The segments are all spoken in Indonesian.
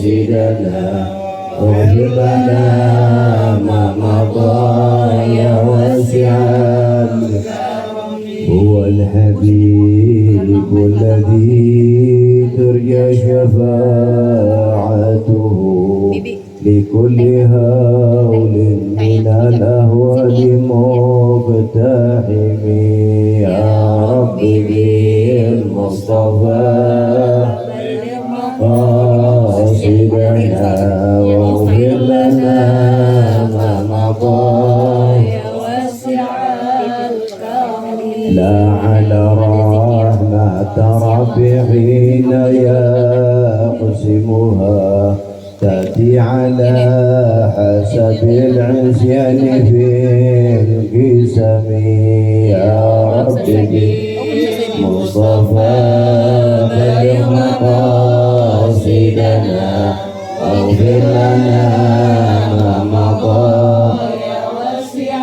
مقاصدنا واغفر لنا ما مضى يا واسع الكرم هو الحبيب الذي ترجى شفاعته لكل هول من الأهوال مقتحم يا رب بالمصطفى قاصدنا واغفر لنا ما مضى يا واسع الكرم لا على رحمة ربي حين يقسمها تأتي على حسب العصيان في القسم يا رب بالمصطفى بلغ مقاصدنا واغفر لنا ما مضى يا واسع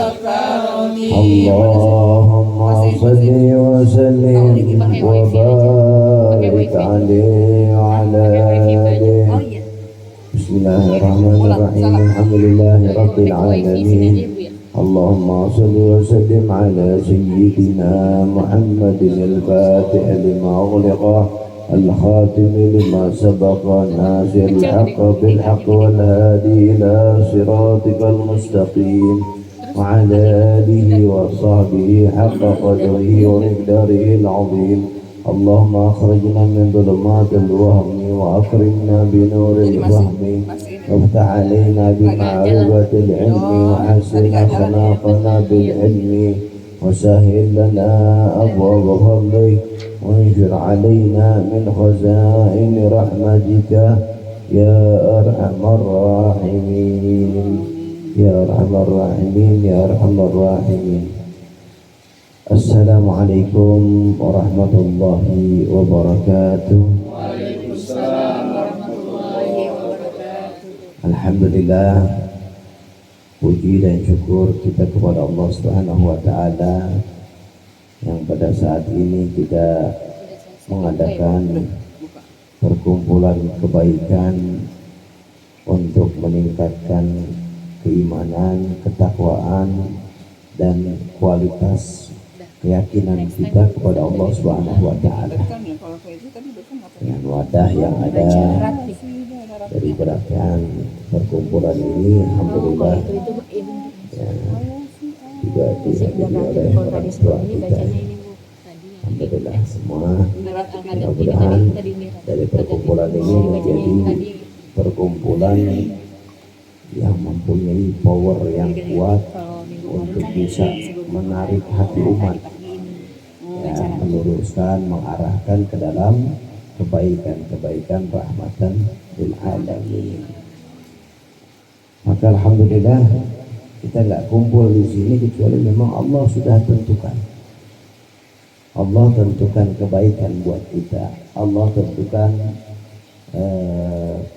الكرم اللهم صل وسلم وبارك عليه وعلى آله. بسم الله الرحمن الرحيم الحمد لله رب العالمين اللهم صل وسلم على سيدنا محمد الفاتح لما أغلق الخاتم لما سبق ناصر الحق بالحق والهادي إلى صراطك المستقيم وعلى آله وصحبه حق قدره ومقداره العظيم اللهم أخرجنا من ظلمات الوهم وأكرمنا بنور الفهم وافتح علينا بمعرفة العلم وحسن أخلاقنا بالعلم وسهل لنا أبواب فضلك وانشر علينا من خزائن رحمتك يا أرحم الراحمين يا أرحم الراحمين يا أرحم الراحمين. Assalamualaikum warahmatullahi wabarakatuh. Waalaikumsalam warahmatullahi wabarakatuh. Alhamdulillah, puji dan syukur kita kepada Allah Subhanahu wa taala yang pada saat ini kita mengadakan perkumpulan kebaikan untuk meningkatkan keimanan, ketakwaan dan kualitas keyakinan kita kepada Allah Subhanahu wa taala. Dengan wadah yang ada dari gerakan perkumpulan ini, alhamdulillah ya, juga dihadiri oleh orang tua kita. Alhamdulillah semua. Mudah-mudahan dari perkumpulan ini menjadi perkumpulan yang mempunyai power yang kuat untuk bisa menarik hati umat, ya, meluruskan, mengarahkan ke dalam kebaikan-kebaikan rahmatan lil alamin. Maka alhamdulillah kita nggak kumpul di sini kecuali memang Allah sudah tentukan. Allah tentukan kebaikan buat kita. Allah tentukan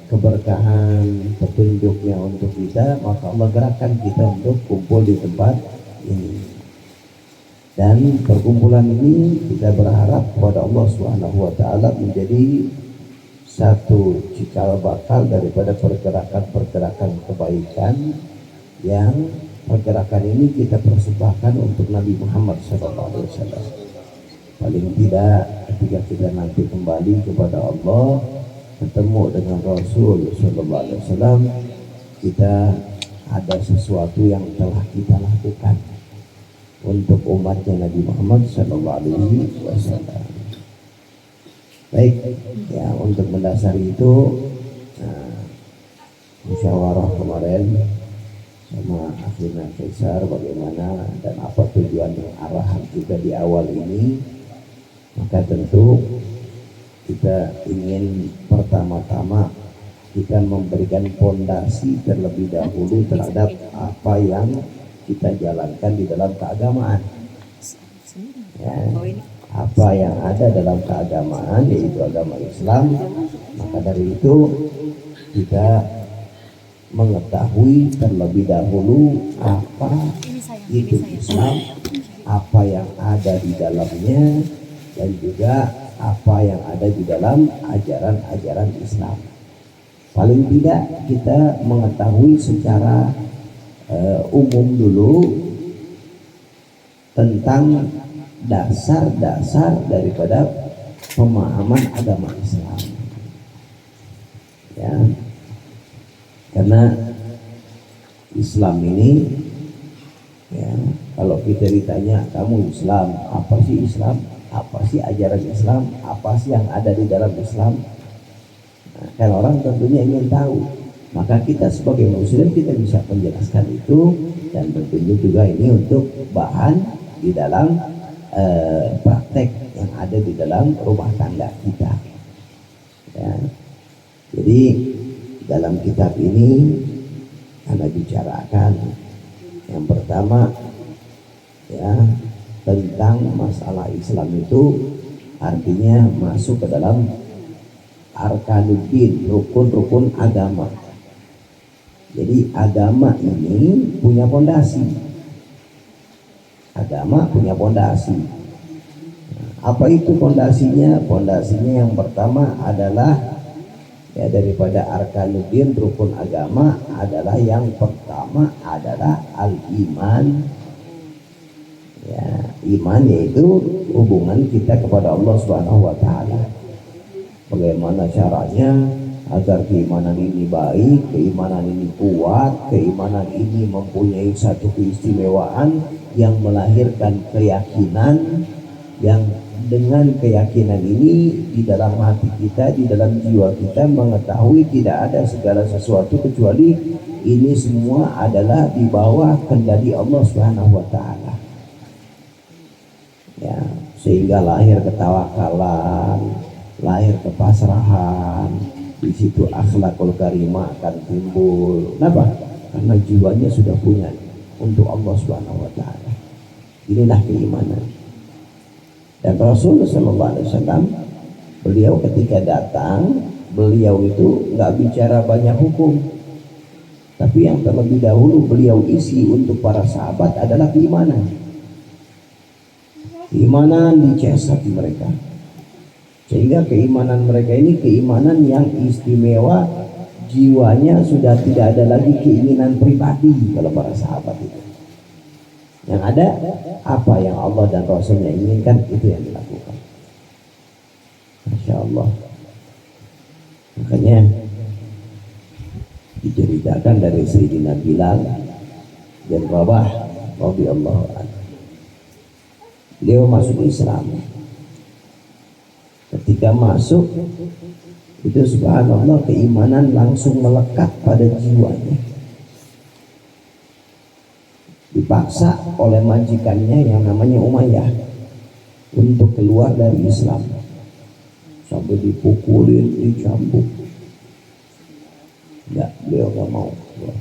keberkahan, petunjuknya untuk kita, maka Allah gerakkan kita untuk kumpul di tempat ini. Dan perkumpulan ini kita berharap kepada Allah Subhanahu wa taala menjadi satu cikal bakal daripada pergerakan-pergerakan kebaikan yang pergerakan ini kita persembahkan untuk Nabi Muhammad SAW. Paling tidak ketika kita nanti kembali kepada Allah, ketemu dengan Rasul Sallallahu Alaihi Wasallam, kita ada sesuatu yang telah kita lakukan untuk umatnya Nabi Muhammad Sallallahu Alaihi Wasallam. Baik, ya, untuk mendasari itu musyawarah kemarin sama akhirnya Kaisar bagaimana dan apa tujuan dan arahan kita di awal ini. Maka tentu kita ingin pertama-tama kita memberikan fondasi terlebih dahulu terhadap apa yang kita jalankan di dalam keagamaan, ya, apa yang ada dalam keagamaan yaitu agama Islam. Maka dari itu kita mengetahui terlebih dahulu apa itu Islam, apa yang ada di dalamnya, dan juga apa yang ada di dalam ajaran-ajaran Islam. Paling tidak kita mengetahui secara umum dulu tentang dasar-dasar daripada pemahaman agama Islam, ya. Karena Islam ini, ya, kalau kita ditanya kamu Islam, apa sih Islam, apa sih ajaran Islam, apa sih yang ada di dalam Islam, nah, kan orang tentunya ingin tahu. Maka kita sebagai muslim kita bisa menjelaskan itu, dan tentunya juga ini untuk bahan di dalam praktek yang ada di dalam rumah tangga kita, ya. Jadi dalam kitab ini Anda bicarakan yang pertama, ya, tentang masalah Islam itu artinya masuk ke dalam arkanuddin, rukun-rukun agama. Jadi agama ini punya fondasi. Agama punya fondasi. Apa itu fondasinya? Fondasinya yang pertama adalah, ya, daripada arkanuddin, rukun agama adalah yang pertama adalah al-iman. Ya, iman yaitu hubungan kita kepada Allah Subhanahu wa taala. Bagaimana caranya agar keimanan ini baik, keimanan ini kuat, keimanan ini mempunyai satu keistimewaan yang melahirkan keyakinan, yang dengan keyakinan ini di dalam hati kita, di dalam jiwa kita mengetahui tidak ada segala sesuatu kecuali ini semua adalah di bawah kendali Allah Subhanahu wa taala. Ya, sehingga lahir ketawakalan, lahir kepasrahan, di situ akhlakul karimah akan timbul. Kenapa? Karena jiwanya sudah punya untuk Allah Subhanahu wa taala. Inilah keimanan. Dan Rasul sallallahu alaihi wasallam, beliau ketika datang, beliau itu nggak bicara banyak hukum, tapi yang terlebih dahulu beliau isi untuk para sahabat adalah keimanan. Keimanan dicetak di mereka, sehingga keimanan mereka ini keimanan yang istimewa. Jiwanya sudah tidak ada lagi keinginan pribadi kalau para sahabat itu. Yang ada apa yang Allah dan Rasulnya inginkan, itu yang dilakukan. Masya Allah. Makanya diceritakan dari Sayyidina Bilal dan Rabah radhiyallahu anhu. Beliau masuk Islam. Ketika masuk itu subhanallah, keimanan langsung melekat pada jiwanya. Dipaksa oleh majikannya yang namanya Umayyah untuk keluar dari Islam, sampai dipukulin, dicambuk. Enggak, beliau enggak mau keluar.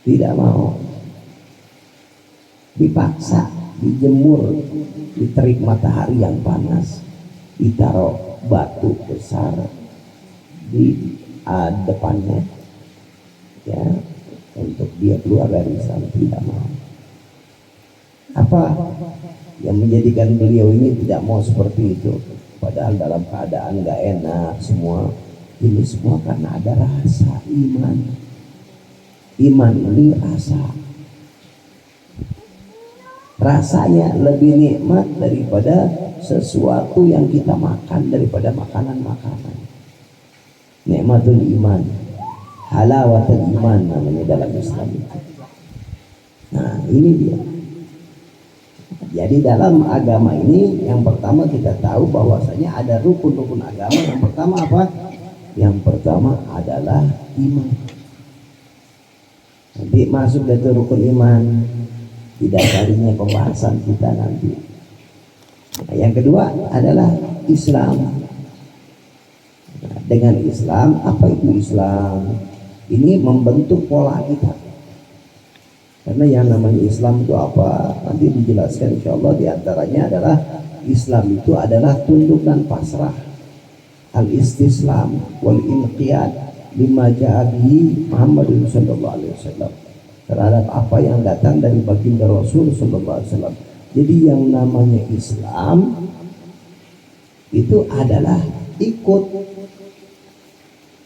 Tidak mau. Dipaksa, dijemur di terik matahari yang panas, ditaruh batu besar di depannya, ya, untuk dia keluar dari Islam. Tidak mau. Apa yang menjadikan beliau ini tidak mau seperti itu, padahal dalam keadaan nggak enak semua ini semua? Karena ada rasa iman. Iman ini rasanya lebih nikmat daripada sesuatu yang kita makan, daripada makanan-makanan. Nikmatul iman, halawatul iman namanya dalam Islam itu. Nah, ini dia. Jadi dalam agama ini yang pertama kita tahu bahwasanya ada rukun-rukun agama. Yang pertama apa? Yang pertama adalah iman. Nanti masuk dari rukun iman, didasarinya pembahasan kita nanti. Nah, yang kedua adalah Islam. Nah, dengan Islam, apa itu Islam? Ini membentuk pola kita. Karena yang namanya Islam itu apa? Nanti dijelaskan insyaallah. Diantaranya adalah Islam itu adalah tunduk dan pasrah, al-istislam wal inqiyad lima ja'a bihi Muhammadun sallallahu alaihi wasallam, terhadap apa yang datang dari baginda Rasul sallallahu alaihi wasallam. Jadi yang namanya Islam itu adalah ikut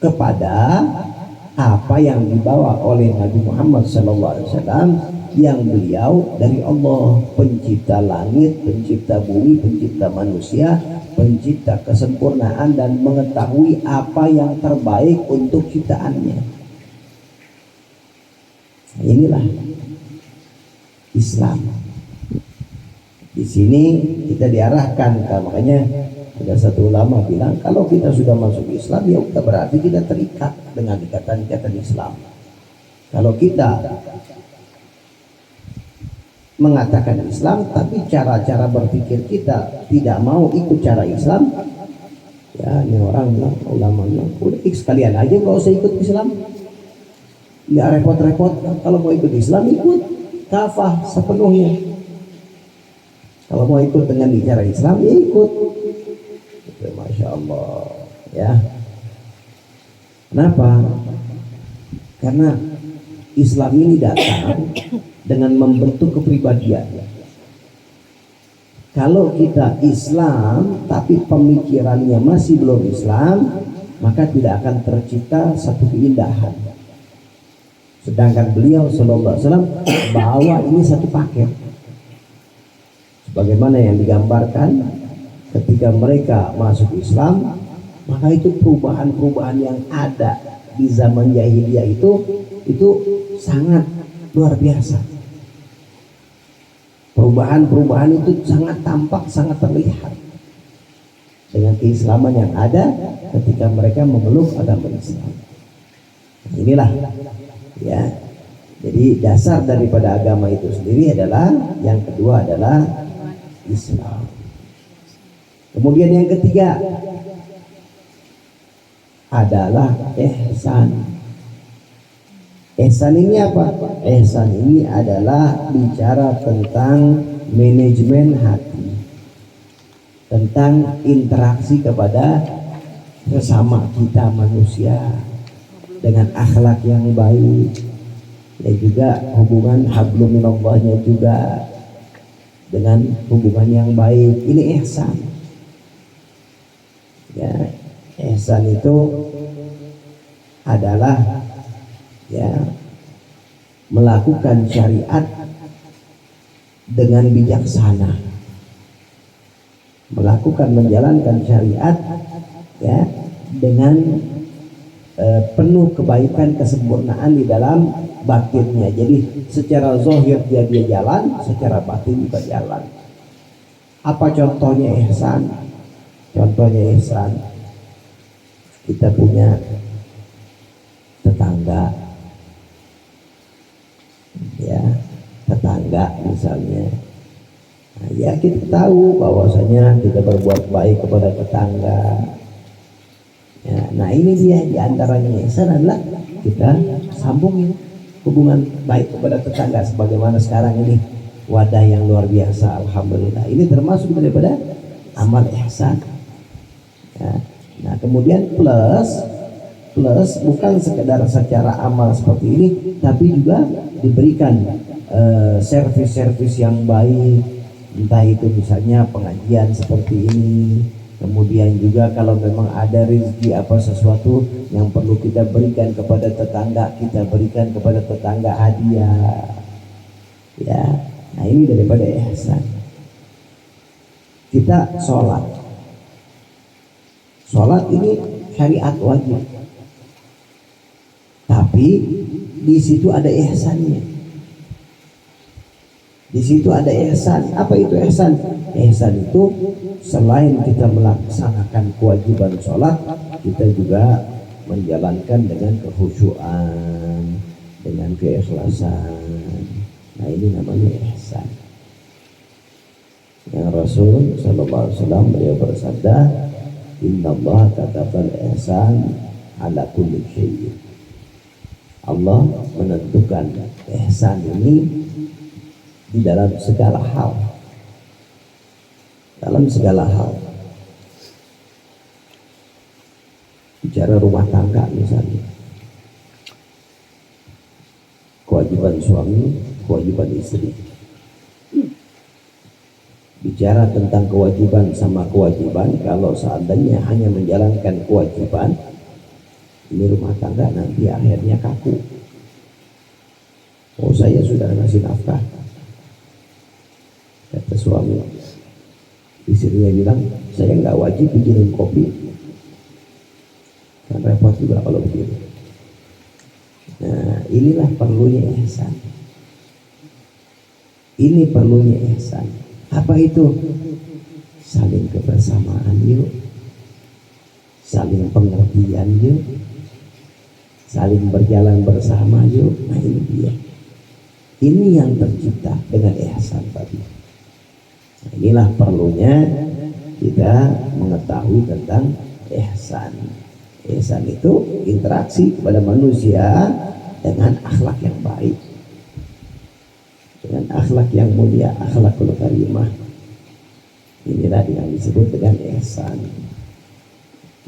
kepada apa yang dibawa oleh Nabi Muhammad SAW, yang beliau dari Allah, pencipta langit, pencipta bumi, pencipta manusia, pencipta kesempurnaan, dan mengetahui apa yang terbaik untuk ciptaannya. Inilah Islam. Di sini kita diarahkan, makanya ada satu ulama bilang, kalau kita sudah masuk Islam ya udah berarti kita terikat dengan ikatan-ikatan Islam. Kalau kita mengatakan Islam tapi cara-cara berpikir kita tidak mau ikut cara Islam, ya ini orang bilang, ulama bilang, udah sekalian aja nggak usah ikut Islam, nggak repot-repot. Kalau mau ikut Islam ikut kafah sepenuhnya. Kalau mau ikut dengan cara Islam ya ikut. Masya Allah ya. Kenapa? Karena Islam ini datang dengan membentuk kepribadian. Kalau kita Islam tapi pemikirannya masih belum Islam, maka tidak akan tercipta satu keindahan. Sedangkan beliau sallallahu alaihi wasallam bawa ini satu paket, sebagaimana yang digambarkan ketika mereka masuk Islam, maka itu perubahan-perubahan yang ada di zaman jahiliyah itu sangat luar biasa. Perubahan-perubahan itu sangat tampak, sangat terlihat dengan keislaman yang ada ketika mereka memeluk agama Islam. Inilah ya. Jadi dasar daripada agama itu sendiri adalah, yang kedua adalah Islam. Kemudian yang ketiga adalah ihsan. Ihsan ini apa? Ihsan ini adalah bicara tentang manajemen hati, tentang interaksi kepada sesama kita manusia dengan akhlak yang baik, dan juga hubungan hablum minallahnya juga dengan hubungan yang baik. Ini ihsan. Ya, ihsan itu adalah ya melakukan syariat dengan bijaksana, melakukan menjalankan syariat ya dengan penuh kebaikan, kesempurnaan di dalam batinnya. Jadi secara zahir dia jalan, secara batin juga jalan. Apa contohnya ihsan? Contohnya ihsan, kita punya tetangga, ya tetangga misalnya, nah, ya kita tahu bahwasanya kita berbuat baik kepada tetangga. Ya, nah ini dia diantaranya ihsan adalah kita sambungin hubungan baik kepada tetangga, sebagaimana sekarang ini wadah yang luar biasa, alhamdulillah. Ini termasuk daripada amal ihsan. Ya. Nah kemudian plus bukan sekedar secara amal seperti ini, tapi juga diberikan servis-servis yang baik, entah itu misalnya pengajian seperti ini. Kemudian juga kalau memang ada rezeki apa sesuatu yang perlu kita berikan kepada tetangga, kita berikan kepada tetangga hadiah. Ya, nah ini daripada ihsan. Kita sholat ini syariat wajib, tapi di situ ada ihsannya. Di situ ada ihsan. Apa itu ihsan? Ihsan itu selain kita melaksanakan kewajiban sholat, kita juga menjalankan dengan kekhusyuan, dengan keikhlasan. Nah ini namanya ihsan. Yang Rasul sallallahu alaihi wasallam beliau bersabda, Innallaha katabal ihsan ala kulli syai'. Allah menentukan ihsan ini di dalam segala hal. Dalam segala hal. Bicara rumah tangga misalnya, kewajiban suami, kewajiban istri. Bicara tentang kewajiban sama kewajiban, kalau seandainya hanya menjalankan kewajiban, Ini rumah tangga nanti akhirnya kaku. Oh, saya sudah ngasih nafkah, kata suami. Istrinya bilang, saya nggak wajib bikinin kopi, kan repot juga kalau begitu. Nah, inilah perlunya ihsan. Ini perlunya ihsan. Apa itu? Saling kebersamaan yuk, saling pengertian yuk, saling berjalan bersama yuk. Nah, ini dia. Ini yang tercipta dengan ihsan tadi. Nah, inilah perlunya kita mengetahui tentang ihsan. Ihsan itu interaksi kepada manusia dengan akhlak yang baik, dengan akhlak yang mulia, akhlakul karimah. Inilah yang disebut dengan ihsan.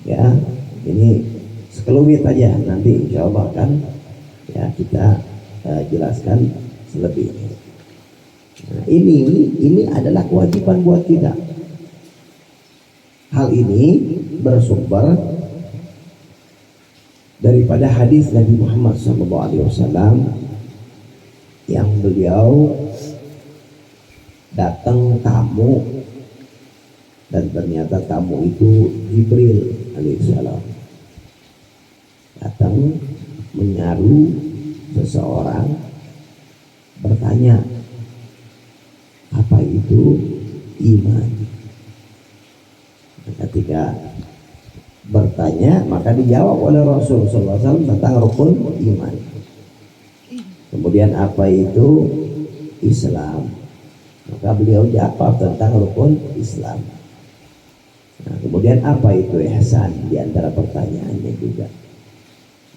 Ya, ini sekelumit aja, nanti insya Allah akan ya kita jelaskan selebihnya. Nah, ini adalah kewajiban buat kita. Hal ini bersumber daripada hadis Nabi Muhammad SAW yang beliau datang tamu, dan ternyata tamu itu Jibril alaihissalam datang menyaru seseorang, bertanya, apa itu iman? Ketika bertanya, maka dijawab oleh Rasulullah SAW tentang rukun iman. Kemudian apa itu Islam? Maka beliau jawab tentang rukun Islam. Nah, kemudian apa itu ihsan? Di antara pertanyaannya juga.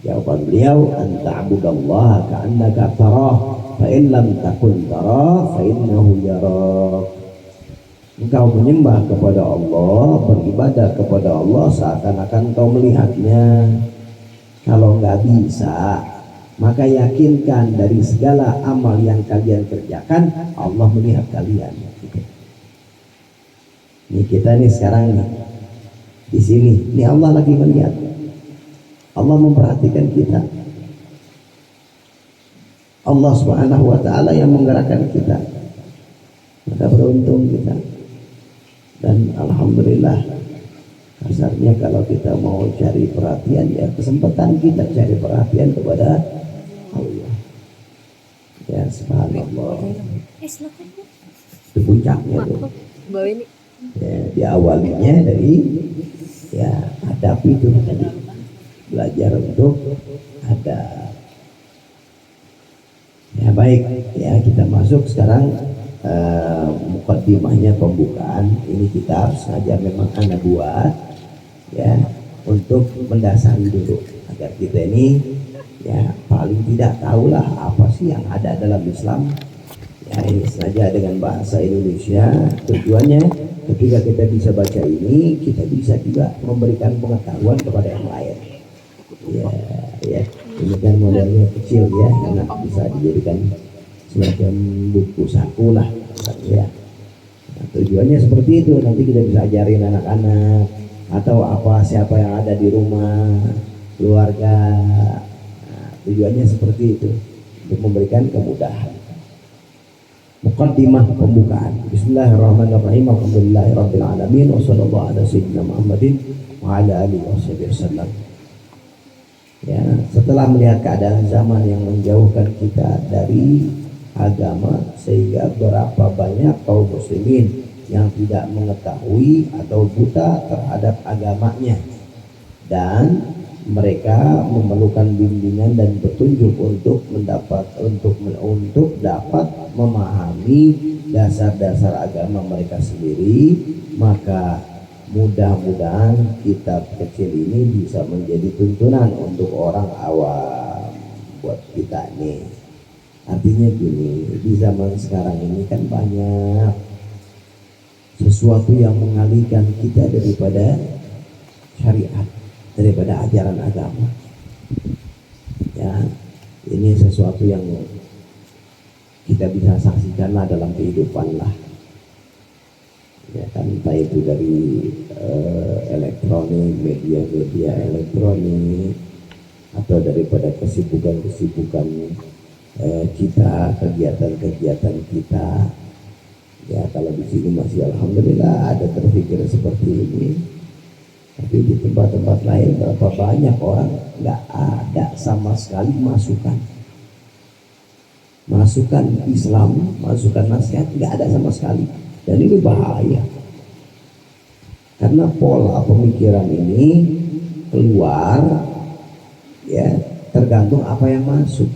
Jawaban beliau, anta'budallaha ka'annaka tarah, fa in lam takun tarah, fa innahu yarak. Engkau menyembah kepada Allah, beribadah kepada Allah seakan-akan kau melihatnya. Kalau nggak bisa, maka yakinkan dari segala amal yang kalian kerjakan, Allah melihat kalian. Ini kita nih sekarang nih di sini, ini Allah lagi melihat. Allah memperhatikan kita. Allah Subhanahu wa taala yang menggerakkan kita. Maka beruntung kita. Dan alhamdulillah, kasarnya kalau kita mau cari perhatian, ya kesempatan kita cari perhatian kepada Allah. Ya subhanallah. Itu puncaknya tuh. Ya, diawalinya dari ya hadapi itu tadi. Belajar untuk ada. Ya baik, ya kita masuk sekarang mukaddimahnya, pembukaan. Ini kita sengaja memang anak buat ya untuk mendasari dulu agar kita ini ya paling tidak tahulah apa sih yang ada dalam Islam. Ya ini sengaja dengan bahasa Indonesia. Tujuannya ketika kita bisa baca ini, kita bisa juga memberikan pengetahuan kepada yang lain. Ya, ini kan modelnya kecil ya, karena bisa dijadikan semacam buku saku lah, ya. Nah, tujuannya seperti itu, nanti kita bisa ajarin anak-anak atau apa siapa yang ada di rumah, keluarga. Nah, tujuannya seperti itu untuk memberikan kemudahan. Muqaddimah, pembukaan. Bismillahirrahmanirrahim. Alhamdulillahirabbil alamin wa sallallahu ala sayyidina Muhammadin wa ala alihi wasallam. Ya, setelah melihat keadaan zaman yang menjauhkan kita dari agama, sehingga berapa banyak kaum muslimin yang tidak mengetahui atau buta terhadap agamanya, dan mereka memerlukan bimbingan dan petunjuk untuk dapat memahami dasar-dasar agama mereka sendiri. Maka mudah-mudahan kitab kecil ini bisa menjadi tuntunan untuk orang awam buat kita nih. Artinya gini, di zaman sekarang ini kan banyak sesuatu yang mengalihkan kita daripada syariat, daripada ajaran agama. Ya, ini sesuatu yang kita bisa saksikanlah dalam kehidupan lah. Ya kan, entah itu dari elektronik, media-media elektronik, atau daripada kesibukan-kesibukan kita, kegiatan-kegiatan kita. Ya kalau di sini masih alhamdulillah ada terpikir seperti ini. Tapi di tempat-tempat lain berapa banyak orang nggak ada sama sekali masukan Islam, masukan nasihat, nggak ada sama sekali. Dan ini bahaya. Karena pola pemikiran ini keluar ya tergantung apa yang masuk.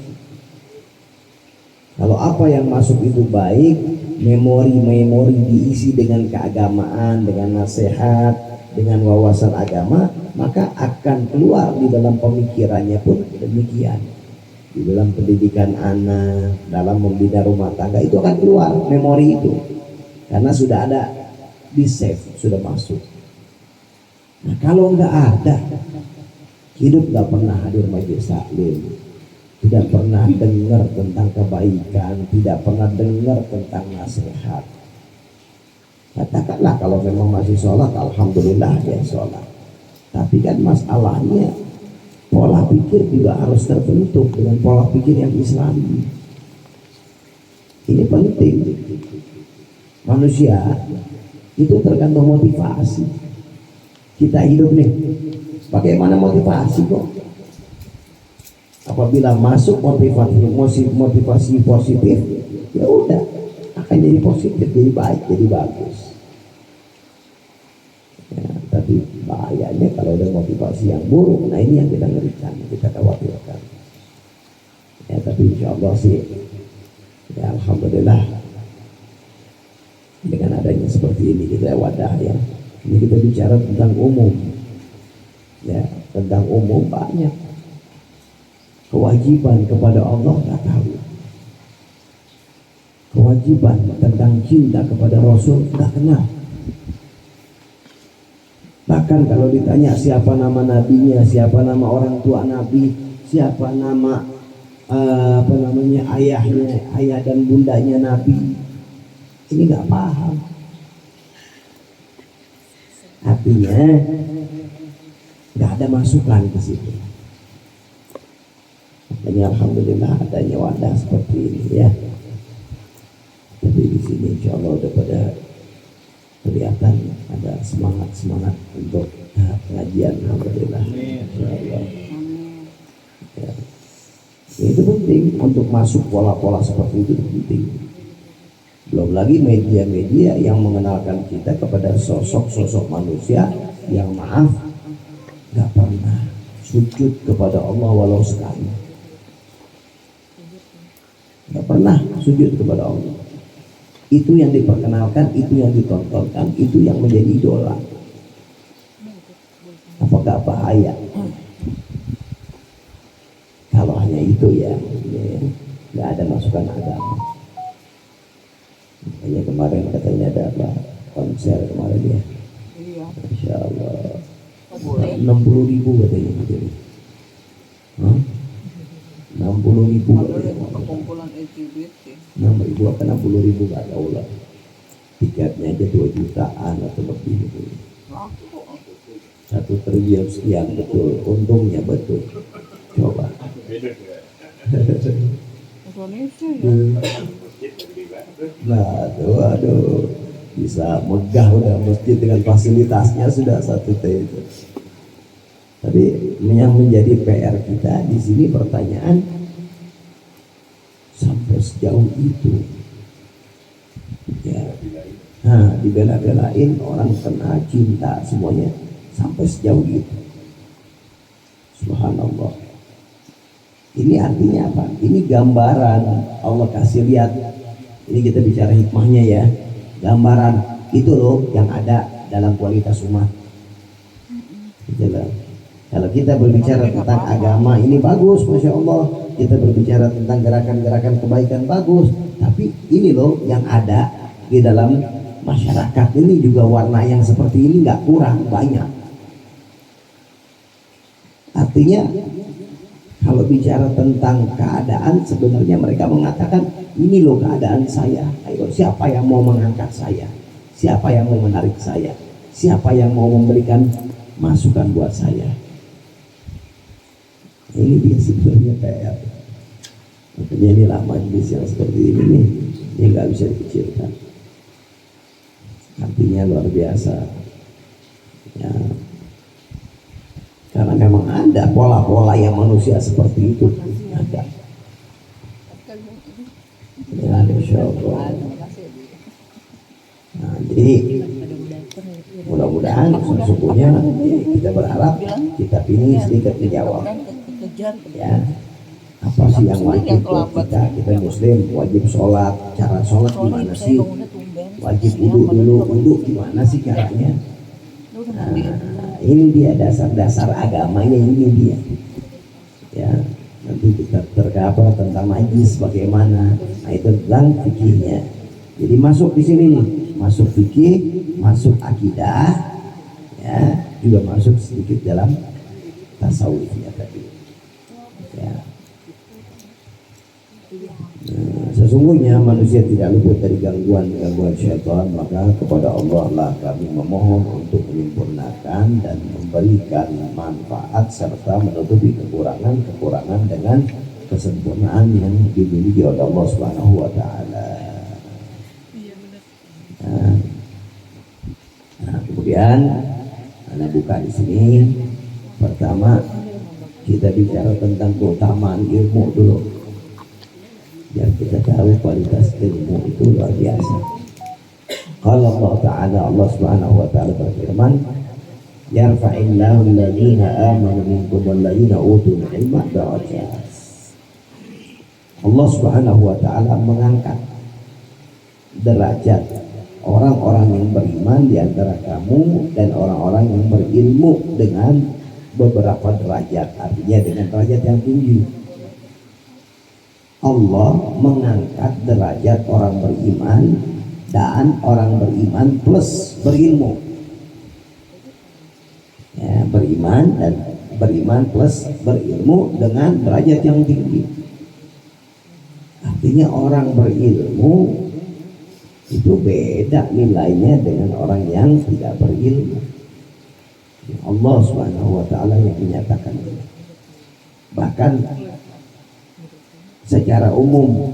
Kalau apa yang masuk itu baik, memori diisi dengan keagamaan, dengan nasihat, dengan wawasan agama, maka akan keluar di dalam pemikirannya pun demikian. Di dalam pendidikan anak, dalam membina rumah tangga itu akan keluar memori itu. Karena sudah ada di save, sudah masuk. Nah kalau nggak ada, hidup nggak pernah hadir majelis taklim, tidak pernah dengar tentang kebaikan, tidak pernah dengar tentang nasihat. Katakanlah kalau memang masih sholat, alhamdulillah ya sholat. Tapi kan masalahnya pola pikir juga harus terbentuk dengan pola pikir yang Islami. Ini penting. Manusia itu tergantung motivasi. Kita hidup nih, bagaimana motivasi kok? Apabila masuk motivasi positif, ya udah akan jadi positif, jadi baik, jadi bagus. Ya, tapi bahayanya kalau ada motivasi yang buruk, nah ini yang kita ngerikan, kita khawatirkan. Ya tapi insya Allah sih, ya alhamdulillah dengan adanya seperti ini kita wadah ya. Ini kita bicara tentang umum, ya tentang umum banyak. Kewajiban kepada Allah nggak tahu. Kewajiban tentang cinta kepada Rasul nggak kenal. Bahkan kalau ditanya siapa nama nabinya, siapa nama orang tua nabi, siapa nama ayahnya, ayah dan bundanya nabi, ini nggak paham. Artinya nggak ada masukan ke situ. Makanya alhamdulillah adanya wadah seperti ini ya. Tapi di sini insya Allah udah pada kelihatan ada semangat untuk pengajian, alhamdulillah. Insya Allah. Ya. Itu penting untuk masuk pola-pola seperti itu penting. Belum lagi media-media yang mengenalkan kita kepada sosok-sosok manusia yang maaf gak pernah sujud kepada Allah walau sekali. Gak pernah sujud kepada Allah. Itu yang diperkenalkan, itu yang ditontonkan, itu yang menjadi idola. Apakah bahaya? Kalau hanya itu ya gak ada masukan agama. Makanya kemarin katanya ada apa konser kemarin ya. Iya. Masya Allah. 60.000 katanya jadi. 60.000 katanya. Kumpulan LGBT. 6.000 atau 60.000 nggak tahu lah. Tiketnya aja 2 jutaan atau lebih itu. 1 triliun sekian betul. Untungnya betul. Coba. Indonesia ya. Nah, aduh, bisa megah udah masjid dengan fasilitasnya sudah 1 T itu. Tapi yang menjadi PR kita di sini pertanyaan sampai sejauh itu, ya, nah dibela-belain orang kena cinta semuanya sampai sejauh itu. Subhanallah. Ini artinya apa? Ini gambaran Allah kasih lihat. Ini kita bicara hikmahnya ya. Gambaran itu loh yang ada dalam kualitas umat. Jelas. Kalau kita berbicara tentang agama ini bagus, masya Allah. Kita berbicara tentang gerakan-gerakan kebaikan bagus. Tapi ini loh yang ada di dalam masyarakat ini juga warna yang seperti ini nggak kurang, banyak. Artinya kalau bicara tentang keadaan sebenarnya mereka mengatakan ini loh keadaan saya. Ayo siapa yang mau mengangkat saya? Siapa yang mau menarik saya? Siapa yang mau memberikan masukan buat saya? Ini dia sebenarnya kayak apa? Makanya inilah majlis yang seperti ini nih, ini nggak bisa dikecilkan. Artinya luar biasa. Ya, karena memang ada pola-pola yang manusia seperti itu ada. Ya, insya Allah. Nah, jadi mudah-mudahan sesungguhnya kita berharap kita ini sedikit menjawab. Ya, apa sih yang wajib buat kita? Kita Muslim wajib sholat. Cara sholat gimana sih? Wajib wudhu dulu. Wudhu gimana sih caranya? Nah, ini dia dasar-dasar agamanya, ini dia. Ya, nanti kita terkabah tentang majlis bagaimana. Nah, itu tentang fikihnya. Jadi masuk di sini nih, masuk fikih, masuk akidah, ya, juga masuk sedikit dalam tasawufnya tadi. Ya. Nah, sesungguhnya manusia tidak luput dari gangguan syaitan, maka kepada Allah lah kami memohon untuk menyempurnakan dan memberikan manfaat serta menutupi kekurangan dengan kesempurnaan yang dimiliki oleh Allah Subhanahu wa taala. Nah, kemudian Anda buka di sini. Pertama kita bicara tentang keutamaan ilmu dulu, biar kita tahu kualitas ilmu itu luar biasa. Kalau Allah Ta'ala, Allah Subhanahu wa Ta'ala berfirman, yarfa'illahu alladhina amanu minkum walladhina utul ilma darajat. Allah Subhanahu wa Ta'ala mengangkat derajat orang-orang yang beriman di antara kamu dan orang-orang yang berilmu dengan beberapa derajat, artinya dengan derajat yang tinggi. Allah mengangkat derajat orang beriman dan orang beriman plus berilmu. Ya, beriman plus berilmu dengan derajat yang tinggi. Artinya orang berilmu itu beda nilainya dengan orang yang tidak berilmu. Allah Subhanahu wa Ta'ala yang menyatakan ini. Bahkan secara umum,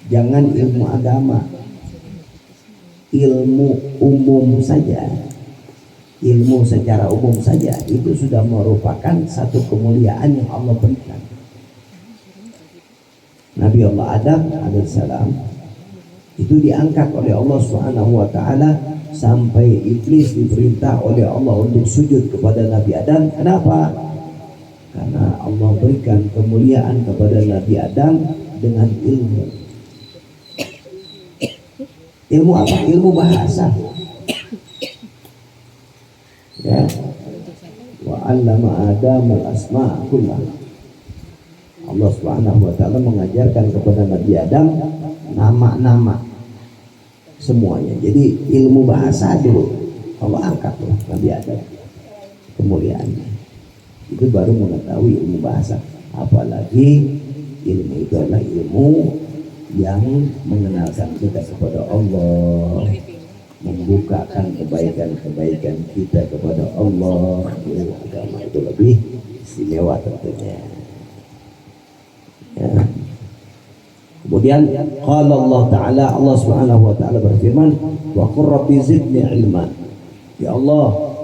jangan ilmu agama, ilmu umum saja, ilmu secara umum saja itu sudah merupakan satu kemuliaan yang Allah berikan. Nabi Allah Adam alaihissalam itu diangkat oleh Allah Subhanahu wa Ta'ala sampai iblis diperintah oleh Allah untuk sujud kepada Nabi Adam. Kenapa? Karena Allah berikan kemuliaan kepada Nabi Adam dengan ilmu. Ilmu apa? Ilmu bahasa. Ya. Wa 'allama Adam al-asma' kullaha. Allah Subhanahu wa Ta'ala mengajarkan kepada Nabi Adam nama-nama semuanya. Jadi ilmu bahasa dulu Allah angkat Nabi Adam, kemuliaannya. Itu baru mengetahui ilmu bahasa. Apalagi ilmu itu adalah ilmu yang mengenalkan kita kepada Allah, membukakan kebaikan-kebaikan kita kepada Allah. Agama itu lebih istimewa tentunya. Ya. Kemudian qala Allah Ta'ala, Allah Subhanahu wa Ta'ala berfirman, wa qur rabbi zidni ilman. Ya Allah,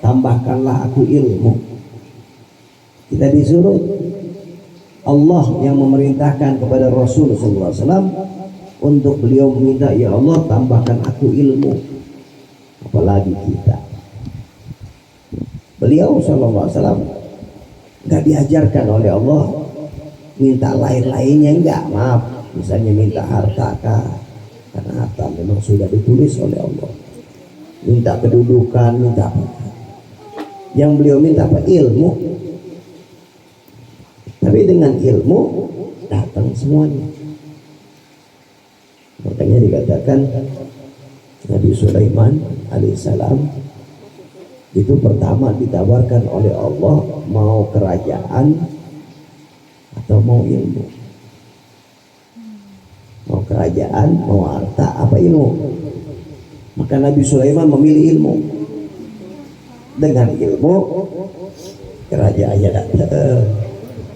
tambahkanlah aku ilmu. Kita disuruh, Allah yang memerintahkan kepada Rasul sallallahu alaihi wasallam untuk beliau meminta, ya Allah tambahkan aku ilmu. Apalagi kita, beliau sallallahu alaihi wasallam enggak diajarkan oleh Allah minta lain-lainnya, enggak, maaf. Misalnya minta harta kah? Karena harta memang sudah ditulis oleh Allah. Minta kedudukan, minta apa? Yang beliau minta apa? Ilmu. Tapi dengan ilmu datang semuanya. Makanya dikatakan Nabi Sulaiman alaihissalam itu pertama ditawarkan oleh Allah mau kerajaan atau mau ilmu. Mau kerajaan, mau harta, apa ilmu? Maka Nabi Sulaiman memilih ilmu. Dengan ilmu kerajaannya datang,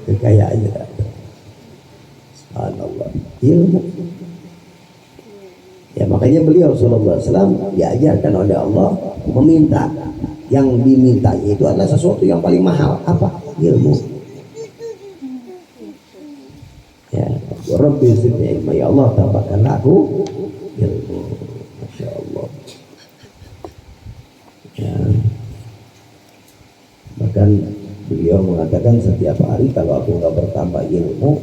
kekayaannya tak ada. Subhanallah, ilmu. Ya makanya beliau sallallahu alaihi wasallam diajarkan oleh Allah meminta. Yang dimintanya itu adalah sesuatu yang paling mahal. Apa? Ilmu. Ya, Rabbi zidni ilma, ya Allah tambahkanlah aku ilmu. Masya Allah. Ya. Bahkan beliau mengatakan setiap hari kalau aku nggak bertambah ilmu,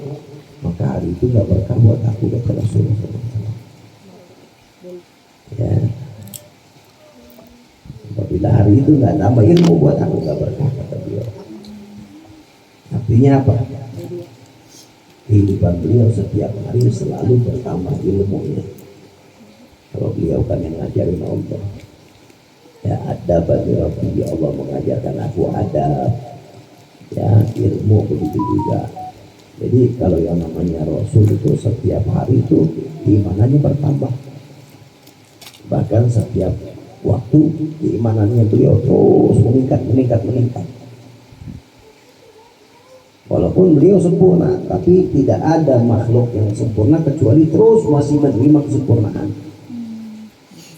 maka hari itu nggak berkah buat aku, kata Rasulullah. Ya. Apabila hari itu nggak tambah ilmu buat aku, nggak berkah, kata beliau. Artinya apa? Kehidupan beliau setiap hari selalu bertambah ilmunya. Kalau beliau kan yang ngajarin Allah. Ya ada bagi Rabbi, Allah mengajarkan aku adab. Ya ilmu begitu juga. Jadi kalau yang namanya Rasul itu setiap hari itu keimanannya bertambah. Bahkan setiap waktu keimanannya beliau terus meningkat. Walaupun beliau sempurna, tapi tidak ada makhluk yang sempurna kecuali terus masih menerima kesempurnaan.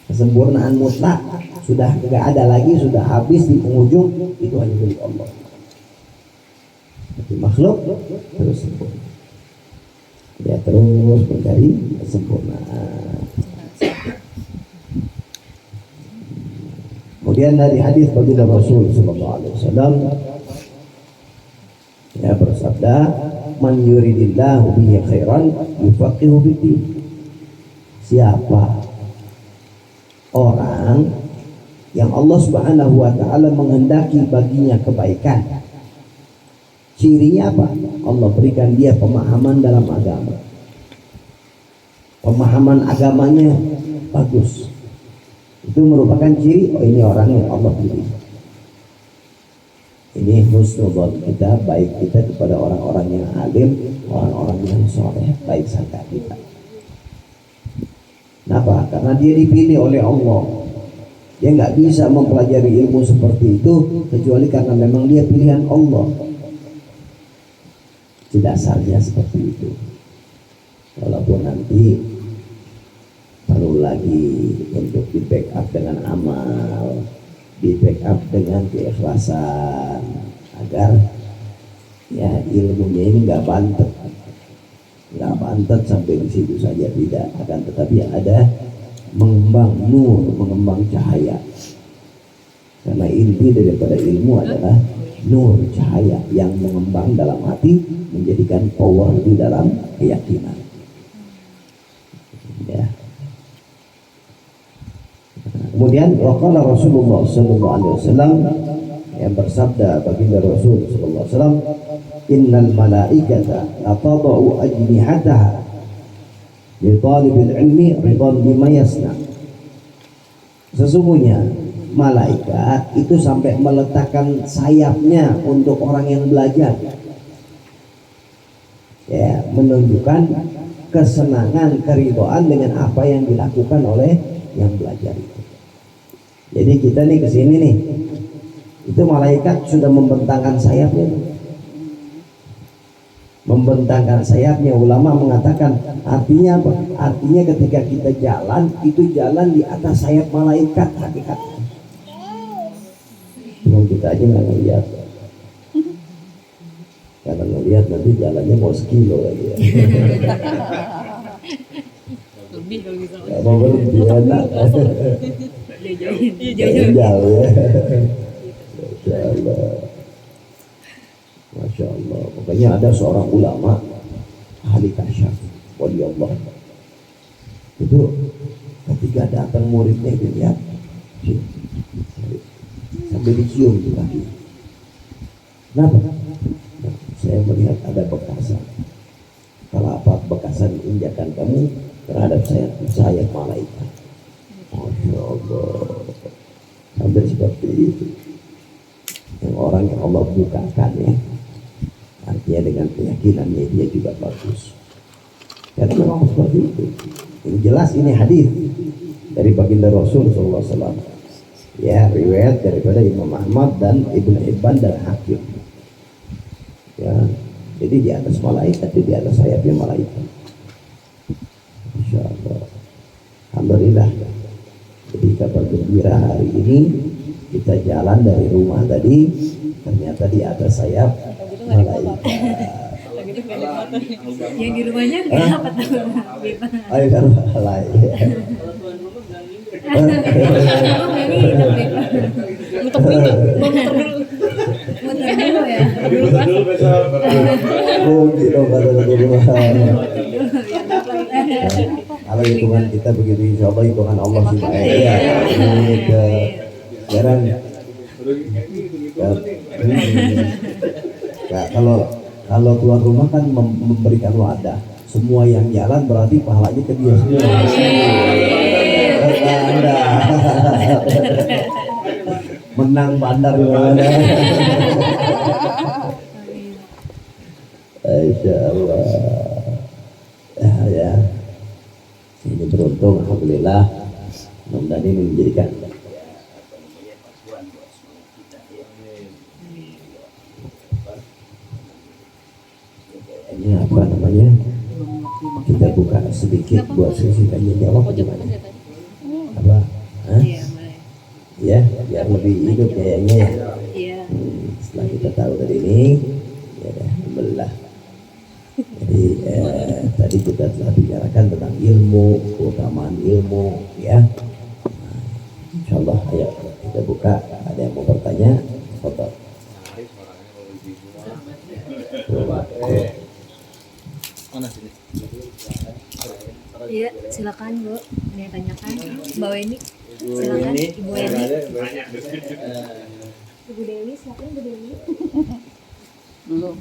Kesempurnaan mutlak sudah tidak ada lagi, sudah habis di penghujung, itu hanya milik Allah. Tapi makhluk terus sempurna. Dia terus mencari kesempurnaan. Kemudian dari hadis baginda Rasul sallallahu alaihi wasallam, ya bersabda, man yuridillahu bihi khairan yufaqihu fiddin. Siapa orang yang Allah Subhanahu wa taala menghendaki baginya kebaikan, cirinya apa? Allah berikan dia pemahaman dalam agama. Pemahaman agamanya bagus. Itu merupakan ciri, oh ini orang yang Allah pilih. Ini husnuzon kita, baik kita kepada orang-orang yang alim, orang-orang yang soleh, baik sangka kita. Kenapa? Karena dia dipilih oleh Allah. Dia nggak bisa mempelajari ilmu seperti itu kecuali karena memang dia pilihan Allah. Dasarnya seperti itu. Walaupun nanti perlu lagi untuk di backup dengan amal, di backup dengan keikhlasan, agar ya ilmunya ini nggak bantet sampai di situ saja, tidak, akan tetapi ada mengembang nur, mengembang cahaya. Karena inti daripada ilmu adalah nur, cahaya yang mengembang dalam hati, menjadikan power di dalam keyakinan. Ya. Kemudian waqala Rasulullah sallallahu alaihi wasallam, yang bersabda baginda Rasul sallallahu alaihi wasallam, innal malaikata la tadau ajnihataha li talibil ilmi ridwan bima yasna. Sesungguhnya malaikat itu sampai meletakkan sayapnya untuk orang yang belajar, ya, menunjukkan kesenangan, keridhaan dengan apa yang dilakukan oleh yang belajar itu. Jadi kita nih kesini nih, itu malaikat sudah membentangkan sayapnya. Membentangkan sayapnya, ulama mengatakan artinya apa? Artinya ketika kita jalan, itu jalan di atas sayap malaikat hakikatnya. Cuma kita aja nggak ngeliat. Karena ngeliat nanti jalannya mau sekilo lagi ya. Lebih kalau bisa. Gak mau berhenti enak. Jauh ya. Masya Allah. Masya Allah. Makanya ada seorang ulama ahli kasyaf, wali Allah. Itu ketika datang muridnya dilihat sambil dicium di kaki. Kenapa? Saya melihat ada bekasan. Kalau apa bekasan injakan kamu terhadap sayap malaikat. Masya Allah. Sampai seperti itu. Yang orang yang Allah bukakan ya, artinya dengan keyakinannya dia juga bagus. Karena memang seperti itu. Ini jelas, ini hadis dari baginda Rasul SAW. Ya, riwayat daripada Imam Ahmad dan Ibnu Hibban dan Hakim. Ya, jadi Jadi di atas malaikat, di atas sayapnya malaikat. Insya Allah. Alhamdulillah. Jadi kabar gembira hari ini kita jalan dari rumah tadi, ternyata di atas sayap malaikat. Yang di rumahnya nggak apa tahu. Ayo kan halai. Muter dulu, muter dulu. Muter dulu ya. Oh gitu kata rumah. Kalau hitungan kita begitu, insya Allah hitungan Allah sih baik ya. Gitu. Sekarang ya, kalau tuan rumah kan memberikan wadah, semua yang jalan berarti pahalanya ke dia semua. Anda menang bandar gimana? Insya Allah. Ya. Ini beruntung, alhamdulillah. Mudah-mudahan ini menjadikan ini apa namanya? Kita buka sedikit buat sesi tanya jawab gimana? Apa? Hah? Iya, boleh. Ya, biar lebih hidup kayaknya ya. Iya. Setelah kita tahu tadi ini, ya alhamdulillah. Jadi tadi kita telah bicarakan tentang ilmu, keutamaan ilmu, ya. Insya Allah, ayo kita buka. Ada yang mau bertanya? Foto. Iya, silakan Bu. Ada yang tanyakan? Mbak Weni, silakan. Ibu Weni. Ibu Dewi, silakan Ibu Dewi. Belum.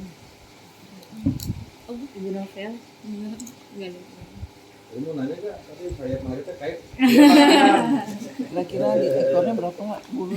Oh, Ibu Novel. Enggak ada. Mau nanya gak? Tapi saya malaikat kayak Kira-kira di ekornya berapa bulu?